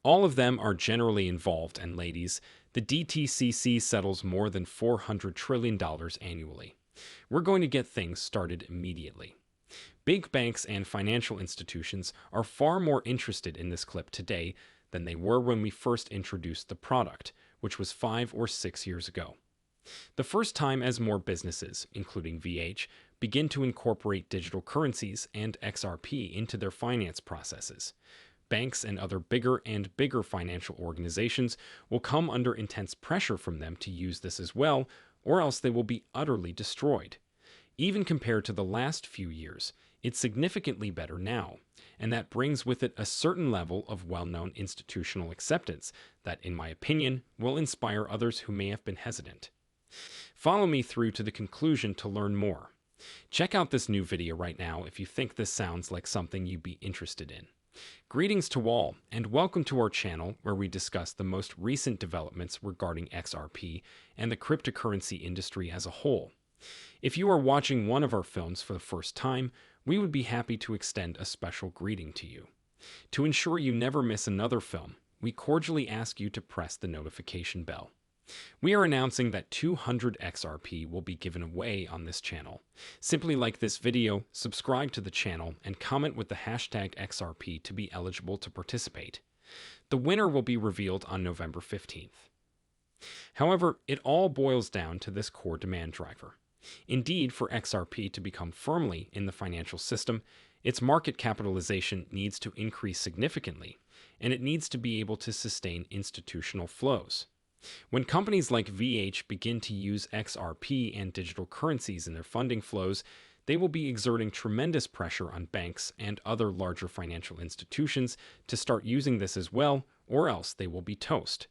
All of them are generally involved, and ladies, the DTCC settles more than $400 trillion annually. We're going to get things started immediately. Big banks and financial institutions are far more interested in this clip today than they were when we first introduced the product, which was 5 or 6 years ago. The first time as more businesses, including VH, begin to incorporate digital currencies and XRP into their finance processes. Banks and other bigger and bigger financial organizations will come under intense pressure from them to use this as well, or else they will be utterly destroyed. Even compared to the last few years, it's significantly better now, and that brings with it a certain level of well-known institutional acceptance that, in my opinion, will inspire others who may have been hesitant. Follow me through to the conclusion to learn more. Check out this new video right now if you think this sounds like something you'd be interested in. Greetings to all, and welcome to our channel where we discuss the most recent developments regarding XRP and the cryptocurrency industry as a whole. If you are watching one of our films for the first time, we would be happy to extend a special greeting to you. To ensure you never miss another film, we cordially ask you to press the notification bell. We are announcing that 200 XRP will be given away on this channel. Simply like this video, subscribe to the channel, and comment with the hashtag XRP to be eligible to participate. The winner will be revealed on November 15th. However, it all boils down to this core demand driver. Indeed, for XRP to become firmly in the financial system, its market capitalization needs to increase significantly, and it needs to be able to sustain institutional flows. When companies like VH begin to use XRP and digital currencies in their funding flows, they will be exerting tremendous pressure on banks and other larger financial institutions to start using this as well, or else they will be toast.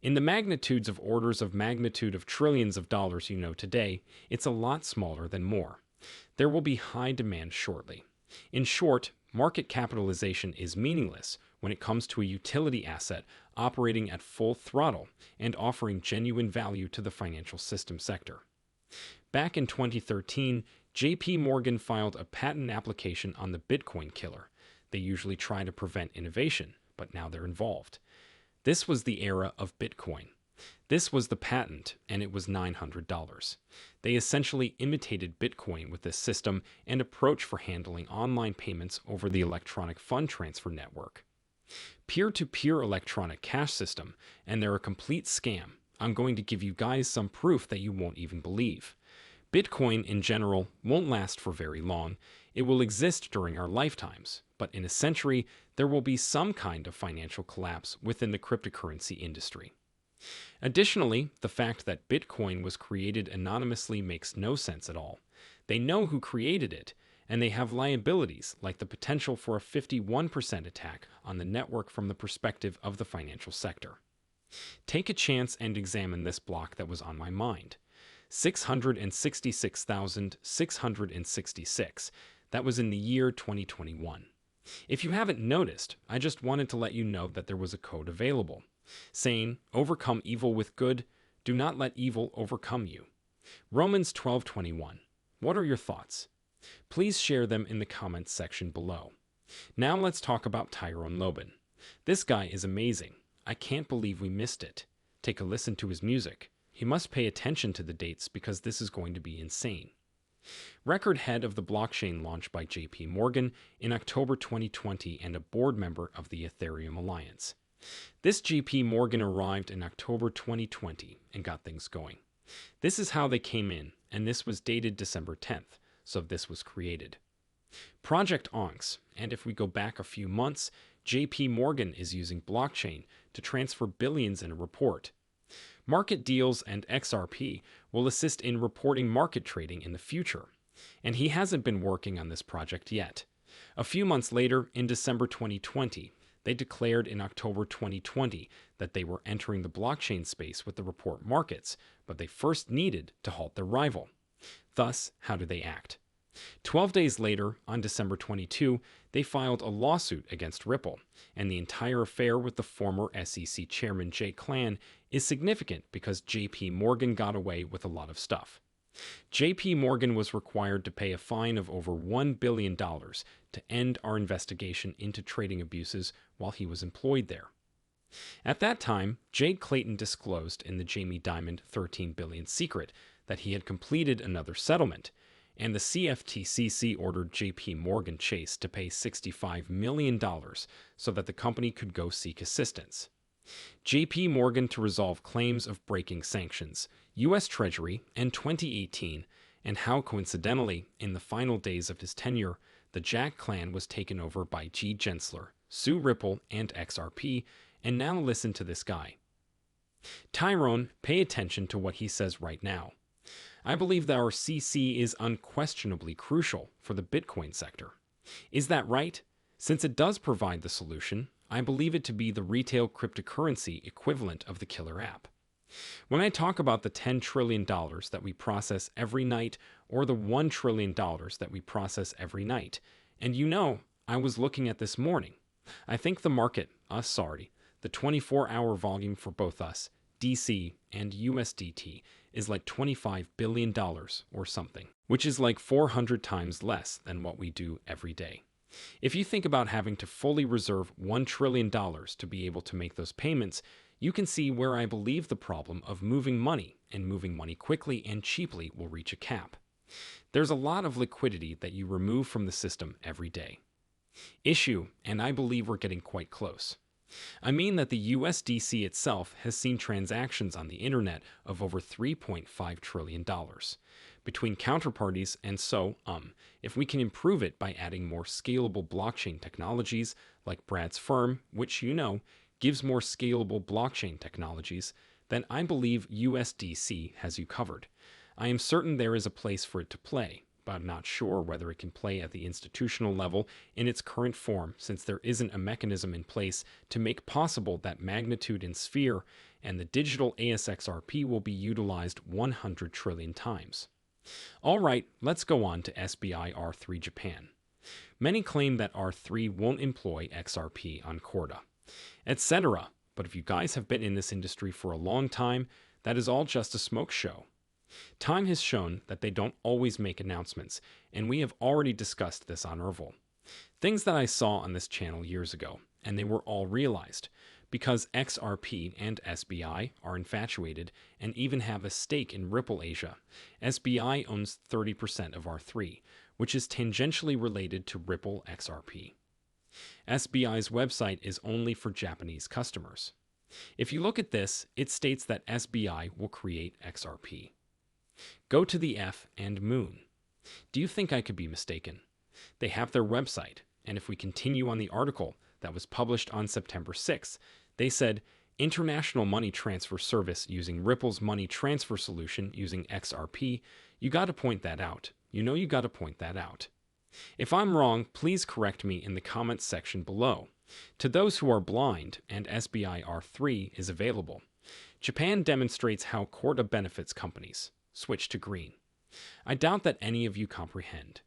In the magnitudes of orders of magnitude of trillions of dollars you know today, it's a lot smaller than more. There will be high demand shortly. In short, market capitalization is meaningless when it comes to a utility asset operating at full throttle and offering genuine value to the financial system sector. Back in 2013, JP Morgan filed a patent application on the Bitcoin killer. They usually try to prevent innovation, but now they're involved. This was the era of Bitcoin. This was the patent, and it was $900. They essentially imitated Bitcoin with this system and approach for handling online payments over the electronic fund transfer network. Peer-to-peer electronic cash system, and they're a complete scam. I'm going to give you guys some proof that you won't even believe. Bitcoin in general won't last for very long. It will exist during our lifetimes, but in a century, there will be some kind of financial collapse within the cryptocurrency industry. Additionally, the fact that Bitcoin was created anonymously makes no sense at all. They know who created it, and they have liabilities like the potential for a 51% attack on the network from the perspective of the financial sector. Take a chance and examine this block that was on my mind. 666,666. That was in the year 2021. If you haven't noticed, I just wanted to let you know that there was a code available, saying, "Overcome evil with good, do not let evil overcome you." Romans 12:21. What are your thoughts? Please share them in the comments section below. Now let's talk about Tyrone Lobban. This guy is amazing. I can't believe we missed it. Take a listen to his music. He must pay attention to the dates because this is going to be insane. Record head of the blockchain launch by JP Morgan in October 2020 and a board member of the Ethereum Alliance. This JP Morgan arrived in October 2020 and got things going. This is how they came in, and this was dated December 10th, so this was created. Project Onx, and if we go back a few months, JP Morgan is using blockchain to transfer billions in a report. Market deals and XRP will assist in reporting market trading in the future, and he hasn't been working on this project yet. A few months later, in December 2020, they declared in October 2020 that they were entering the blockchain space with the report markets, but they first needed to halt their rival. Thus, how do they act? 12 days later, on December 22, they filed a lawsuit against Ripple, and the entire affair with the former SEC chairman Jay Clan is significant because JP Morgan got away with a lot of stuff. JP Morgan was required to pay a fine of over $1 billion to end our investigation into trading abuses while he was employed there. At that time, Jade Clayton disclosed in the Jamie Dimon $13 billion secret that he had completed another settlement, and the CFTCC ordered JP Morgan Chase to pay $65 million so that the company could go seek assistance. JP Morgan to resolve claims of breaking sanctions, U.S. Treasury, and 2018, and how coincidentally, in the final days of his tenure, the Jack clan was taken over by G. Gensler, Sue Ripple, and XRP, and now listen to this guy. Tyrone, pay attention to what he says right now. I believe that our CC is unquestionably crucial for the Bitcoin sector. Is that right? Since it does provide the solution, I believe it to be the retail cryptocurrency equivalent of the killer app. When I talk about the $10 trillion that we process every night or the $1 trillion that we process every night, and I was looking at this morning, I think the market, the 24-hour volume for both us, DC and USDT, is like $25 billion or something, which is like 400 times less than what we do every day. If you think about having to fully reserve $1 trillion to be able to make those payments, you can see where I believe the problem of moving money and moving money quickly and cheaply will reach a cap. There's a lot of liquidity that you remove from the system every day. Issue, and I believe we're getting quite close. I mean that the USDC itself has seen transactions on the internet of over $3.5 trillion between counterparties, and if we can improve it by adding more scalable blockchain technologies like Brad's firm, which gives more scalable blockchain technologies, then I believe USDC has you covered. I am certain there is a place for it to play, but I'm not sure whether it can play at the institutional level in its current form, since there isn't a mechanism in place to make possible that magnitude in sphere, and the digital ASXRP will be utilized 100 trillion times. All right, let's go on to SBI R3 Japan. Many claim that R3 won't employ XRP on Corda, etc. But if you guys have been in this industry for a long time, that is all just a smoke show. Time has shown that they don't always make announcements, and we have already discussed this on Ervil. Things that I saw on this channel years ago, and they were all realized, because XRP and SBI are infatuated and even have a stake in Ripple Asia. SBI owns 30% of R3, which is tangentially related to Ripple XRP. SBI's website is only for Japanese customers. If you look at this, it states that SBI will create XRP. Go to the F and Moon. Do you think I could be mistaken? They have their website, and if we continue on the article that was published on September 6th, they said, International Money Transfer Service using Ripple's money transfer solution using XRP. You got to point that out. You got to point that out. If I'm wrong, please correct me in the comments section below. To those who are blind, and SBI R3 is available, Japan demonstrates how Corda benefits companies. Switch to green. I doubt that any of you comprehend.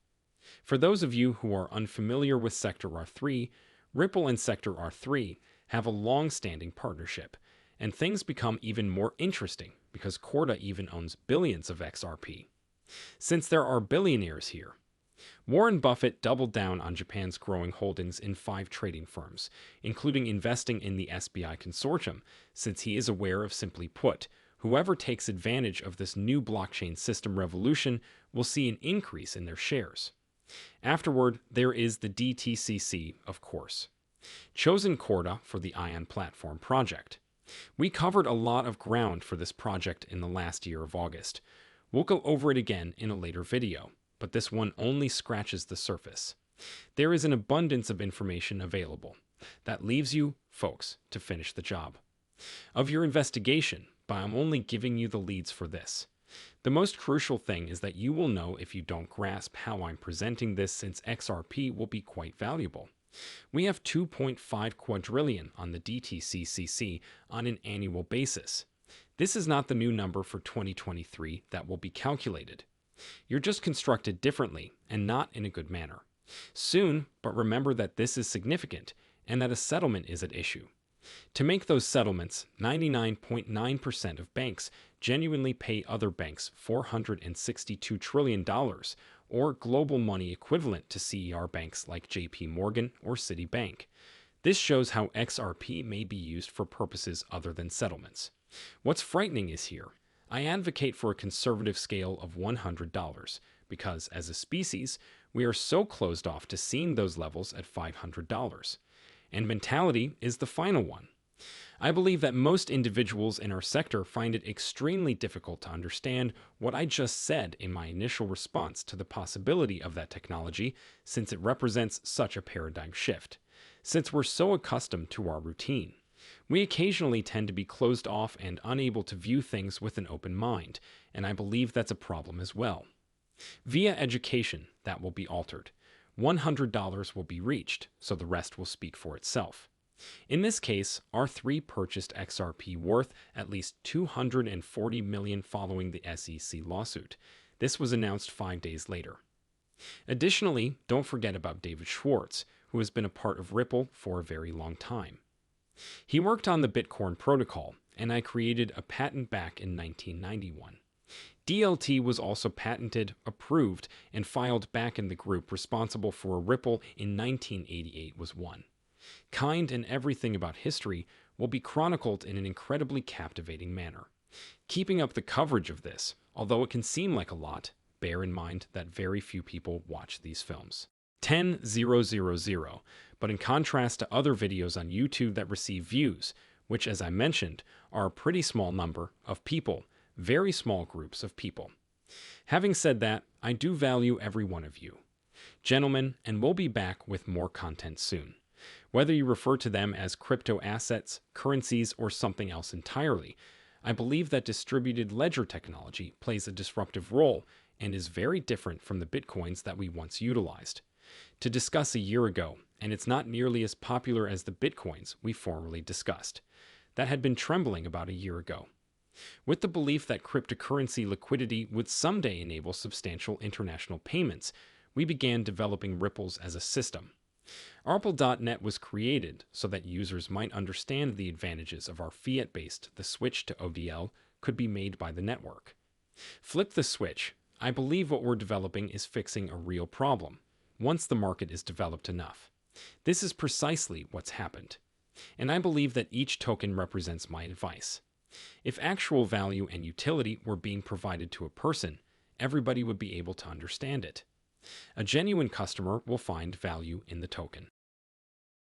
For those of you who are unfamiliar with Sector R3, Ripple and Sector R3 have a long-standing partnership, and things become even more interesting because Corda even owns billions of XRP. Since there are billionaires here, Warren Buffett doubled down on Japan's growing holdings in 5 trading firms, including investing in the SBI consortium, since he is aware of, simply put, whoever takes advantage of this new blockchain system revolution will see an increase in their shares. Afterward, there is the DTCC, of course. Chosen Corda for the Ion Platform project. We covered a lot of ground for this project in the last year of August. We'll go over it again in a later video, but this one only scratches the surface. There is an abundance of information available. That leaves you, folks, to finish the job of your investigation, but I'm only giving you the leads for this. The most crucial thing is that you will know if you don't grasp how I'm presenting this, since XRP will be quite valuable. We have 2.5 quadrillion on the DTCC on an annual basis. This is not the new number for 2023 that will be calculated. You're just constructed differently and not in a good manner. Soon, but remember that this is significant and that a settlement is at issue. To make those settlements, 99.9% of banks genuinely pay other banks $462 trillion, or global money equivalent to CER banks like JP Morgan or Citibank. This shows how XRP may be used for purposes other than settlements. What's frightening is here. I advocate for a conservative scale of $100 because, as a species, we are so closed off to seeing those levels at $500. And mentality is the final one. I believe that most individuals in our sector find it extremely difficult to understand what I just said in my initial response to the possibility of that technology, since it represents such a paradigm shift. Since we're so accustomed to our routine, we occasionally tend to be closed off and unable to view things with an open mind, and I believe that's a problem as well. Via education, that will be altered. $100 will be reached, so the rest will speak for itself. In this case, R3 purchased XRP worth at least $240 million following the SEC lawsuit. This was announced 5 days later. Additionally, don't forget about David Schwartz, who has been a part of Ripple for a very long time. He worked on the Bitcoin protocol, and I created a patent back in 1991. DLT was also patented, approved, and filed back in the group responsible for Ripple in 1988 was one. Kind and everything about history will be chronicled in an incredibly captivating manner. Keeping up the coverage of this, although it can seem like a lot, bear in mind that very few people watch these films. 10,000, but in contrast to other videos on YouTube that receive views, which, as I mentioned, are a pretty small number of people, very small groups of people. Having said that, I do value every one of you. Gentlemen, and we'll be back with more content soon. Whether you refer to them as crypto assets, currencies, or something else entirely, I believe that distributed ledger technology plays a disruptive role and is very different from the bitcoins that we once utilized. To discuss a year ago, and it's not nearly as popular as the bitcoins we formerly discussed, that had been trembling about a year ago. With the belief that cryptocurrency liquidity would someday enable substantial international payments, we began developing Ripples as a system. Ripple.net was created so that users might understand the advantages of our fiat-based. The switch to ODL could be made by the network. Flip the switch. I believe what we're developing is fixing a real problem, once the market is developed enough. This is precisely what's happened. And I believe that each token represents my advice. If actual value and utility were being provided to a person, everybody would be able to understand it. A genuine customer will find value in the token.